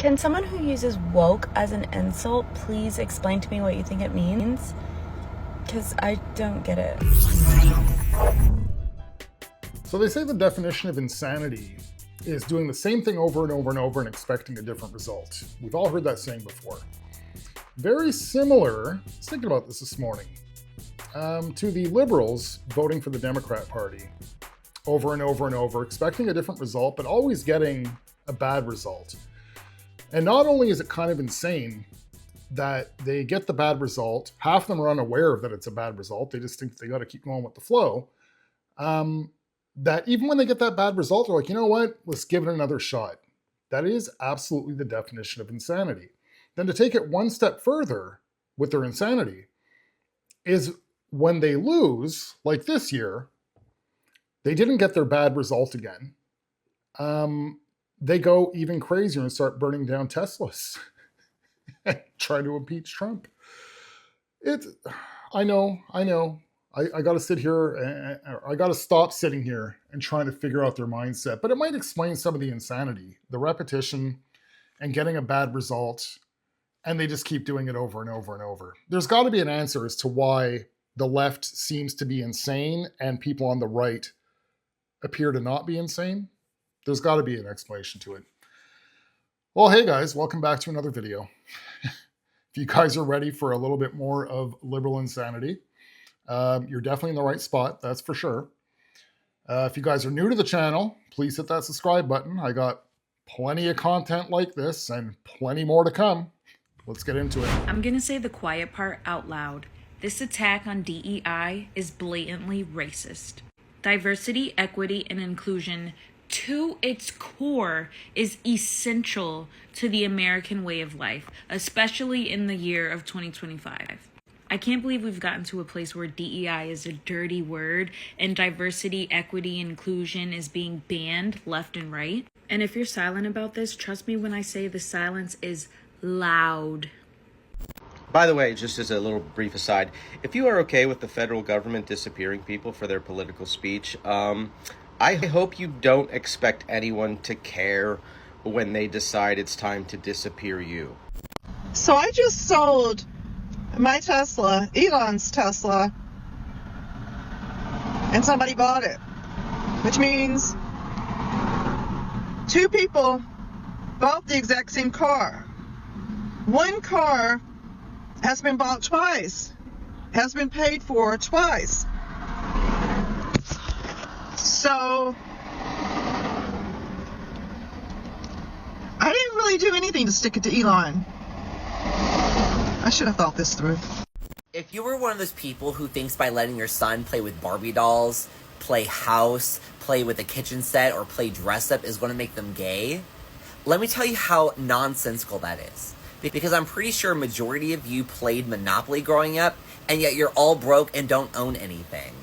Can someone who uses woke as an insult please explain to me what you think it means? Because I don't get it. So they say the definition of insanity is doing the same thing over and over and over and expecting a different result. We've all heard that saying before. Very similar, I was thinking about this morning, to the liberals voting for the Democrat Party over and over and over, expecting a different result, but always getting a bad result. And not only is it kind of insane that they get the bad result, half of them are unaware that it's a bad result, they just think they got to keep going with the flow, that even when they get that bad result, they're like, you know what, let's give it another shot. That is absolutely the definition of insanity. Then to take it one step further with their insanity is when they lose, like this year, they didn't get their bad result again. They go even crazier and start burning down Teslas and try to impeach Trump. I know. I got to sit here, and I got to stop sitting here and trying to figure out their mindset. But it might explain some of the insanity, the repetition, and getting a bad result, and they just keep doing it over and over and over. There's got to be an answer as to why the left seems to be insane and people on the right appear to not be insane. There's got to be an explanation to it. Well, hey guys, welcome back to another video. If you guys are ready for a little bit more of liberal insanity, you're definitely in the right spot, that's for sure. If you guys are new to the channel, please hit that subscribe button. I got plenty of content like this and plenty more to come. Let's get into it. I'm gonna say the quiet part out loud. This attack on DEI is blatantly racist. Diversity, equity, and inclusion to its core is essential to the American way of life, especially in the year of 2025. I can't believe we've gotten to a place where DEI is a dirty word and diversity, equity, inclusion is being banned left and right. And if you're silent about this, trust me when I say the silence is loud. By the way, just as a little brief aside, if you are okay with the federal government disappearing people for their political speech, I hope you don't expect anyone to care when they decide it's time to disappear you. So I just sold my Tesla, Elon's Tesla, and somebody bought it, which means two people bought the exact same car. One car has been bought twice, has been paid for twice. So I didn't really do anything to stick it to Elon. I should have thought this through. If you were one of those people who thinks by letting your son play with Barbie dolls, play house, play with a kitchen set, or play dress up is going to make them gay, let me tell you how nonsensical that is. Because I'm pretty sure a majority of you played Monopoly growing up, and yet you're all broke and don't own anything.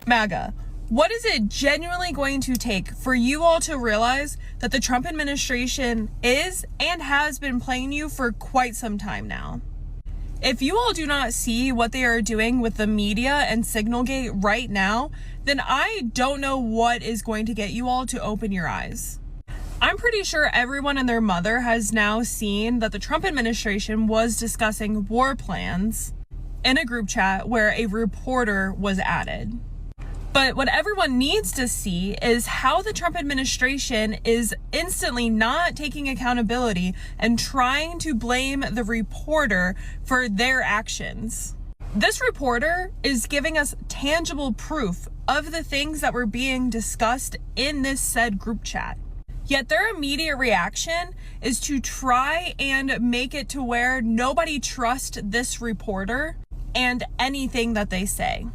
MAGA, what is it genuinely going to take for you all to realize that the Trump administration is and has been playing you for quite some time now? If you all do not see what they are doing with the media and Signalgate right now, then I don't know what is going to get you all to open your eyes. I'm pretty sure everyone and their mother has now seen that the Trump administration was discussing war plans in a group chat where a reporter was added. But what everyone needs to see is how the Trump administration is instantly not taking accountability and trying to blame the reporter for their actions. This reporter is giving us tangible proof of the things that were being discussed in this said group chat. Yet their immediate reaction is to try and make it to where nobody trusts this reporter and anything that they say.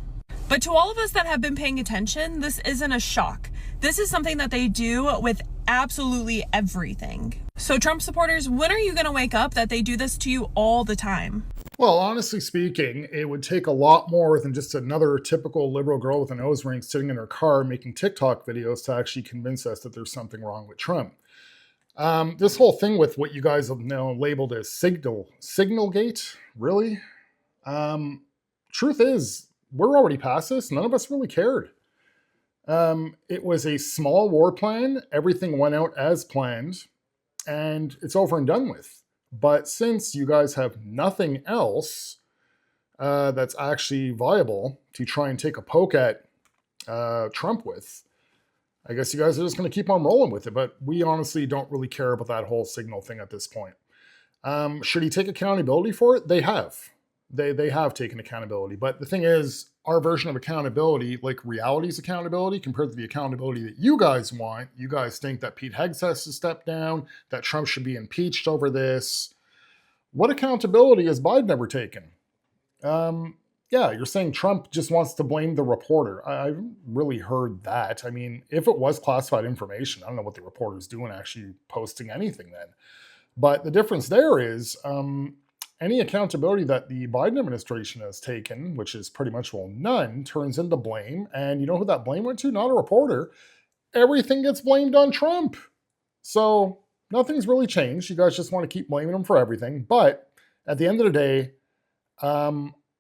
But to all of us that have been paying attention, this isn't a shock. This is something that they do with absolutely everything. So Trump supporters, when are you going to wake up that they do this to you all the time? Well, honestly speaking, it would take a lot more than just another typical liberal girl with a nose ring sitting in her car making TikTok videos to actually convince us that there's something wrong with Trump. This whole thing with what you guys have now labeled as Signalgate, really? Truth is, we're already past this. None of us really cared. It was a small war plan. Everything went out as planned. and it's over and done with. But since you guys have nothing else that's actually viable to try and take a poke at Trump with, I guess you guys are just going to keep on rolling with it. But we honestly don't really care about that whole signal thing at this point. Should he take accountability for it? They have. They have taken accountability. But the thing is, our version of accountability, like reality's accountability, compared to the accountability that you guys want, you guys think that Pete Hegseth has to step down, that Trump should be impeached over this. What accountability has Biden ever taken? Yeah, you're saying Trump just wants to blame the reporter. I haven't really heard that. I mean, if it was classified information, I don't know what the reporter's doing actually posting anything then. But the difference there is any accountability that the Biden administration has taken, which is pretty much, well, none, turns into blame. And you know who that blame went to? Not a reporter. Everything gets blamed on Trump. So nothing's really changed. You guys just want to keep blaming him for everything. But at the end of the day,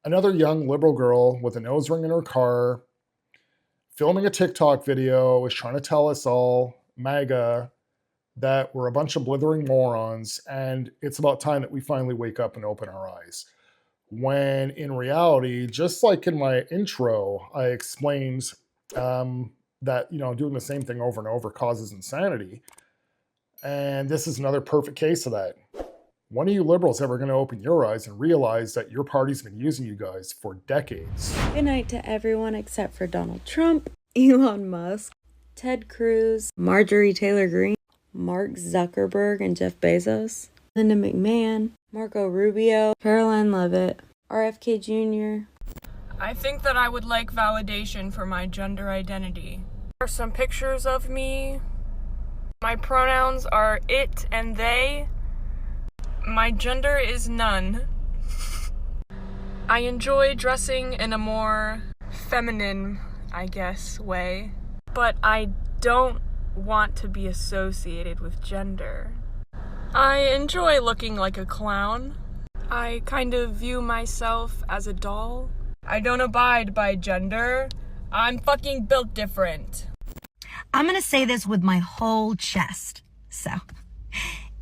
another young liberal girl with a nose ring in her car, filming a TikTok video, is trying to tell us all, MAGA, that we're a bunch of blithering morons, and it's about time that we finally wake up and open our eyes. When in reality, just like in my intro, I explained that, you know, doing the same thing over and over causes insanity. And this is another perfect case of that. When are you liberals ever going to open your eyes and realize that your party's been using you guys for decades? Good night to everyone except for Donald Trump, Elon Musk, Ted Cruz, Marjorie Taylor Greene, Mark Zuckerberg and Jeff Bezos, Linda McMahon, Marco Rubio, Caroline Leavitt, RFK Jr. I think that I would like validation for my gender identity. There are some pictures of me. My pronouns are it and they. My gender is none. I enjoy dressing in a more feminine, I guess, way. But I don't want to be associated with gender. I enjoy looking like a clown. I kind of view myself as a doll. I don't abide by gender. I'm fucking built different. I'm going to say this with my whole chest. So,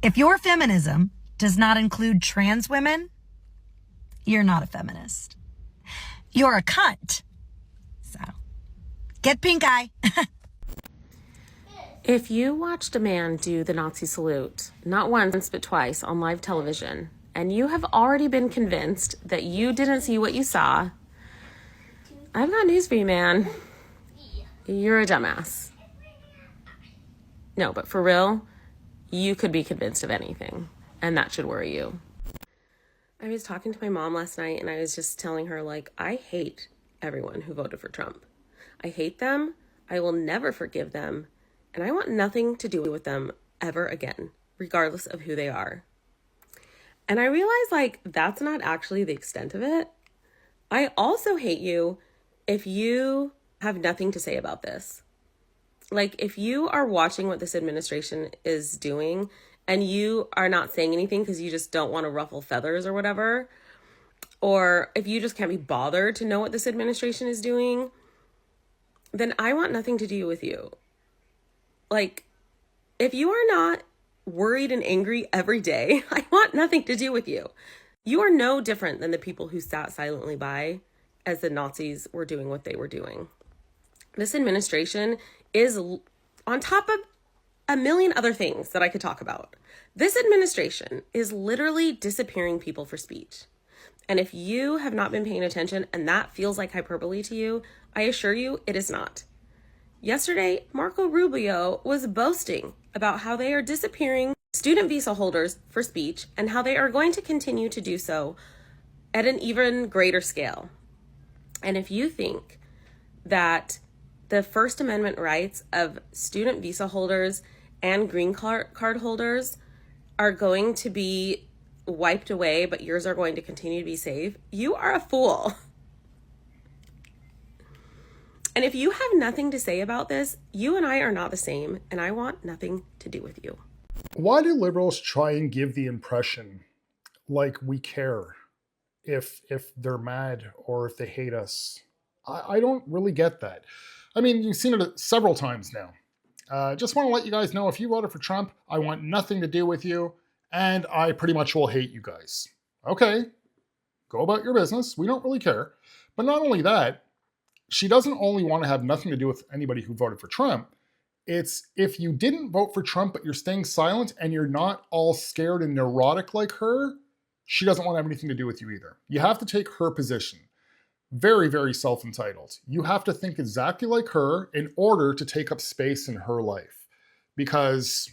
if your feminism does not include trans women, you're not a feminist. You're a cunt. So, get pink eye. If you watched a man do the Nazi salute, not once but twice on live television, and you have already been convinced that you didn't see what you saw, I've got news for you, man. You're a dumbass. No, but for real, you could be convinced of anything, and that should worry you. I was talking to my mom last night, and I was just telling her, like, I hate everyone who voted for Trump. I hate them. I will never forgive them. And I want nothing to do with them ever again, regardless of who they are. And I realized, like, that's not actually the extent of it. I also hate you if you have nothing to say about this. Like, if you are watching what this administration is doing and you are not saying anything because you just don't want to ruffle feathers or whatever, or if you just can't be bothered to know what this administration is doing, then I want nothing to do with you. Like, if you are not worried and angry every day, I want nothing to do with you. You are no different than the people who sat silently by as the Nazis were doing what they were doing. This administration is, on top of a million other things that I could talk about, this administration is literally disappearing people for speech. And if you have not been paying attention and that feels like hyperbole to you, I assure you it is not. Yesterday, Marco Rubio was boasting about how they are disappearing student visa holders for speech and how they are going to continue to do so at an even greater scale. And if you think that the First Amendment rights of student visa holders and green card holders are going to be wiped away, but yours are going to continue to be safe, you are a fool. And if you have nothing to say about this, you and I are not the same, and I want nothing to do with you. Why do liberals try and give the impression like we care if they're mad or if they hate us? I don't really get that. I mean, you've seen it several times now. Just want to let you guys know, if you voted for Trump, I want nothing to do with you, and I pretty much will hate you guys. Okay, go about your business. We don't really care. But not only that, she doesn't only want to have nothing to do with anybody who voted for Trump. It's if you didn't vote for Trump, but you're staying silent and you're not all scared and neurotic like her, she doesn't want to have anything to do with you either. You have to take her position. Very, very self-entitled. You have to think exactly like her in order to take up space in her life. Because,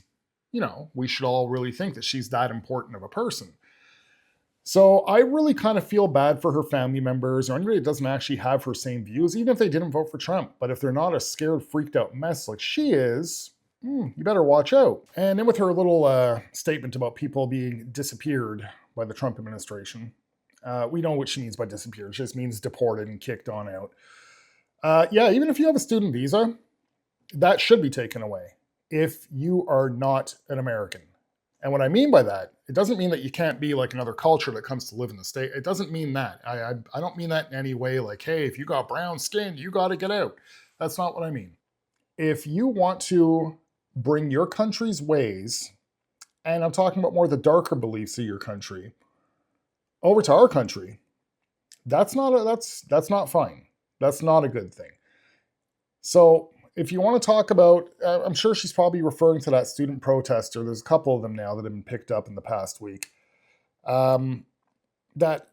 we should all really think that she's that important of a person. So I really kind of feel bad for her family members or anybody that doesn't actually have her same views, even if they didn't vote for Trump. But if they're not a scared, freaked out mess like she is, you better watch out. And then with her little statement about people being disappeared by the Trump administration, we know what she means by disappeared. She just means deported and kicked on out. Even if you have a student visa, that should be taken away if you are not an American. And what I mean by that, it doesn't mean that you can't be like another culture that comes to live in the state. It doesn't mean that. I don't mean that in any way like, hey, if you got brown skin, you got to get out. That's not what I mean. If you want to bring your country's ways, and I'm talking about more the darker beliefs of your country, over to our country, that's not fine. That's not a good thing. So if you want to talk about, I'm sure she's probably referring to that student protester. There's a couple of them now that have been picked up in the past week. That,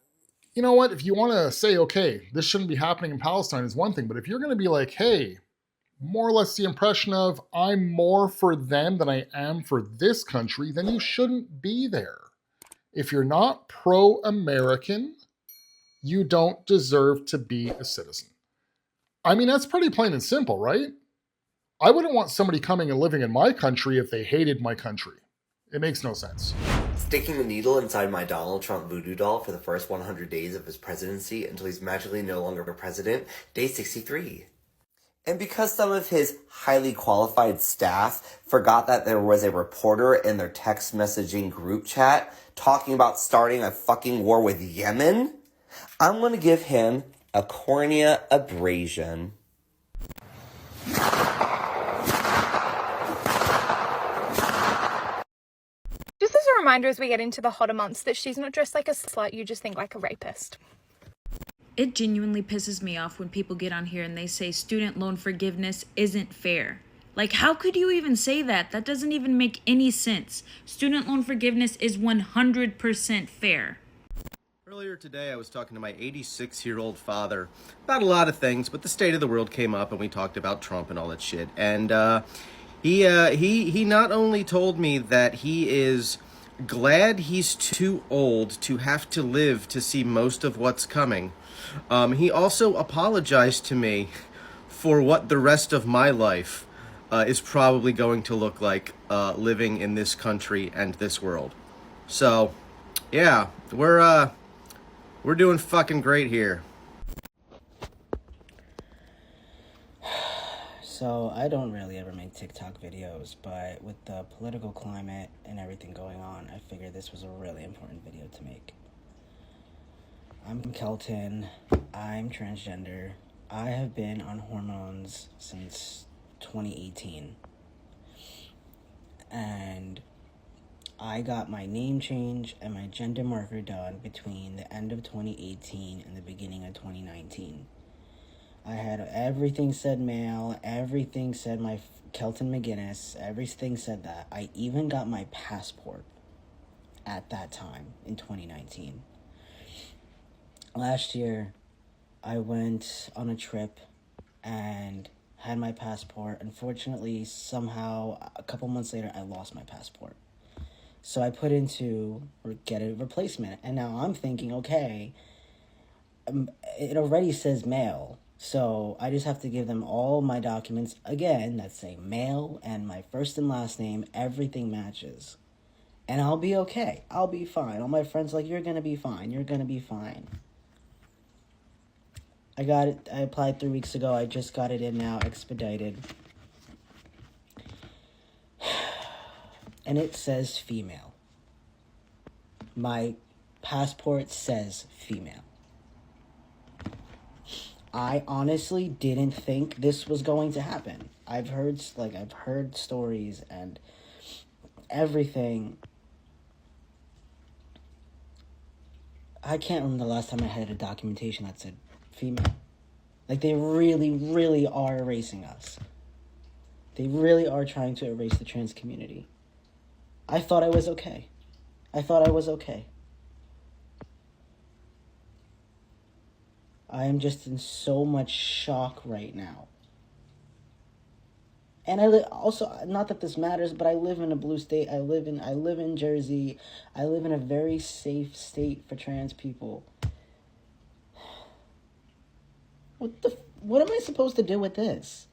you know what, if you want to say, okay, this shouldn't be happening in Palestine is one thing, but if you're going to be like, hey, more or less the impression of I'm more for them than I am for this country, then you shouldn't be there. If you're not pro-American, you don't deserve to be a citizen. I mean, that's pretty plain and simple, right? I wouldn't want somebody coming and living in my country if they hated my country. It makes no sense. Sticking the needle inside my Donald Trump voodoo doll for the first 100 days of his presidency until he's magically no longer president, day 63. And because some of his highly qualified staff forgot that there was a reporter in their text messaging group chat talking about starting a fucking war with Yemen, I'm going to give him a cornea abrasion. Just as a reminder as we get into the hotter months that she's not dressed like a slut, you just think like a rapist. It genuinely pisses me off when people get on here and they say student loan forgiveness isn't fair. Like, how could you even say that? That doesn't even make any sense. Student loan forgiveness is 100% fair. Earlier today, I was talking to my 86-year-old father about a lot of things, but the state of the world came up and we talked about Trump and all that shit. And he not only told me that he is glad he's too old to have to live to see most of what's coming, he also apologized to me for what the rest of my life is probably going to look like living in this country and this world. So, yeah, we're doing fucking great here. So, I don't really ever make TikTok videos, but with the political climate and everything going on, I figured this was a really important video to make. I'm Kelton. I'm transgender. I have been on hormones since 2018. And I got my name change and my gender marker done between the end of 2018 and the beginning of 2019. I had everything said male, everything said my Kelton McGinnis, everything said that. I even got my passport at that time in 2019. Last year, I went on a trip and had my passport. Unfortunately, somehow, a couple months later, I lost my passport. So I put in to get a replacement. And now I'm thinking, okay, it already says male. So I just have to give them all my documents again that say male and my first and last name. Everything matches. And I'll be okay. I'll be fine. All my friends are like, you're going to be fine. You're going to be fine. I got it. I applied 3 weeks ago. I just got it in now, expedited. And it says female. My passport says female. I honestly didn't think this was going to happen. I've heard stories and everything. I can't remember the last time I had a documentation that said female. Like, they really, really are erasing us. They really are trying to erase the trans community. I thought I was okay. I am just in so much shock right now. And also, not that this matters, but I live in a blue state. I live in Jersey. I live in a very safe state for trans people. What am I supposed to do with this?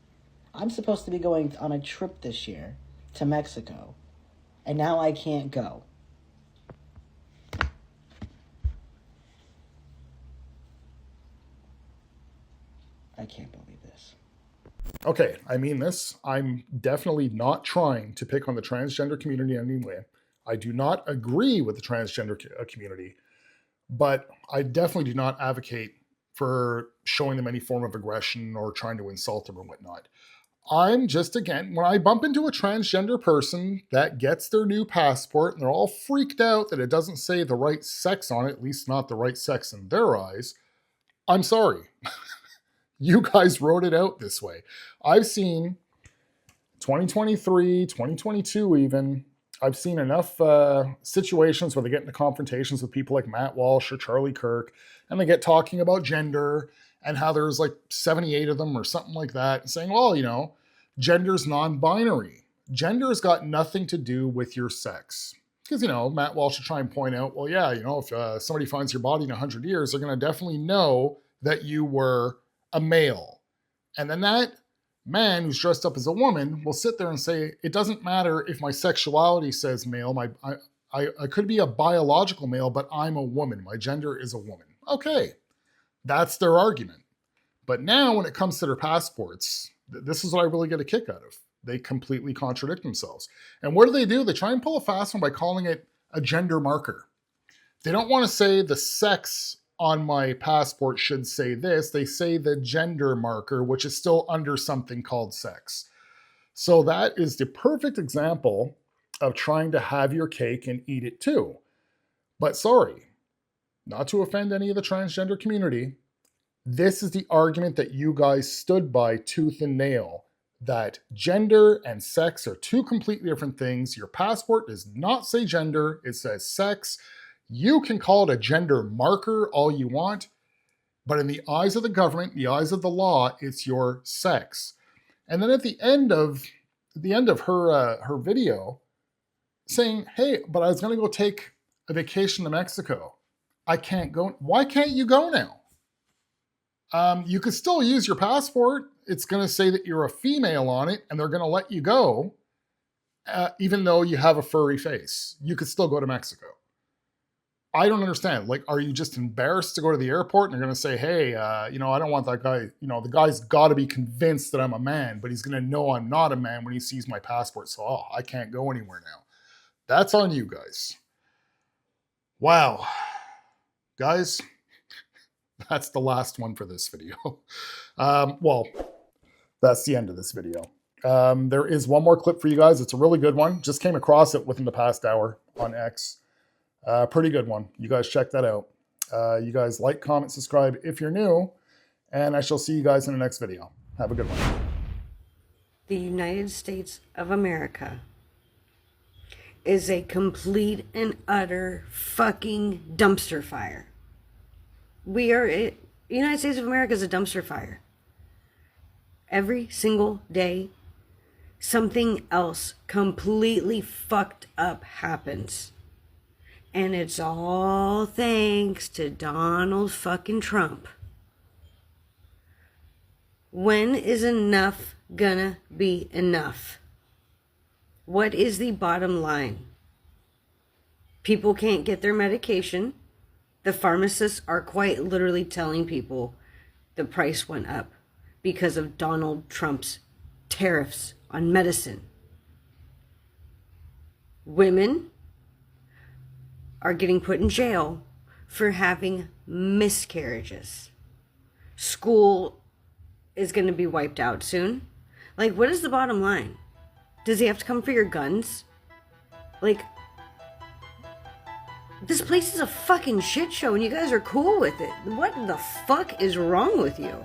I'm supposed to be going on a trip this year to Mexico, and now I can't go. I can't believe this. Okay, I mean this. I'm definitely not trying to pick on the transgender community in any way. I do not agree with the transgender community, but I definitely do not advocate for showing them any form of aggression or trying to insult them or whatnot. I'm just, again, when I bump into a transgender person that gets their new passport and they're all freaked out that it doesn't say the right sex on it, at least not the right sex in their eyes, I'm sorry. You guys wrote it out this way. I've seen 2023, 2022 even, I've seen enough situations where they get into confrontations with people like Matt Walsh or Charlie Kirk, and they get talking about gender and how there's like 78 of them or something like that, and saying, well, you know, gender's non-binary. Gender's got nothing to do with your sex. Because, you know, Matt Walsh should try and point out, well, yeah, you know, if somebody finds your body in 100 years, they're going to definitely know that you were a male. And then that man who's dressed up as a woman will sit there and say, it doesn't matter if my sexuality says male, I could be a biological male, but I'm a woman. My gender is a woman. Okay, that's their argument. But now when it comes to their passports, this is what I really get a kick out of. They completely contradict themselves. And what do? They try and pull a fast one by calling it a gender marker. They don't want to say the sex on my passport should say this. They say the gender marker, which is still under something called sex. So that is the perfect example of trying to have your cake and eat it too. But sorry, not to offend any of the transgender community, this is the argument that you guys stood by tooth and nail, that gender and sex are two completely different things. Your passport does not say gender, it says sex. You can call it a gender marker all you want, but in the eyes of the government, in the eyes of the law, it's your sex. And then at the end of her video, saying, "Hey, but I was going to go take a vacation to Mexico. I can't go. Why can't you go now? You could still use your passport. It's going to say that you're a female on it, and they're going to let you go, even though you have a furry face. You could still go to Mexico." I don't understand. Like, are you just embarrassed to go to the airport and they're going to say, hey, I don't want that guy. You know, the guy's got to be convinced that I'm a man, but he's going to know I'm not a man when he sees my passport. So, I can't go anywhere now. That's on you guys. Wow. Guys, that's the last one for this video. Well, that's the end of this video. There is one more clip for you guys. It's a really good one. Just came across it within the past hour on X. Pretty good one. You guys check that out. You guys like, comment, subscribe if you're new, and I shall see you guys in the next video. Have a good one. The United States of America is a complete and utter fucking dumpster fire. The United States of America is a dumpster fire. Every single day, something else completely fucked up happens. And it's all thanks to Donald fucking Trump. When is enough gonna be enough? What is the bottom line? People can't get their medication. The pharmacists are quite literally telling people the price went up because of Donald Trump's tariffs on medicine. Women are getting put in jail for having miscarriages. School is going to be wiped out soon. Like, what is the bottom line? Does he have to come for your guns? Like, this place is a fucking shit show and you guys are cool with it. What the fuck is wrong with you?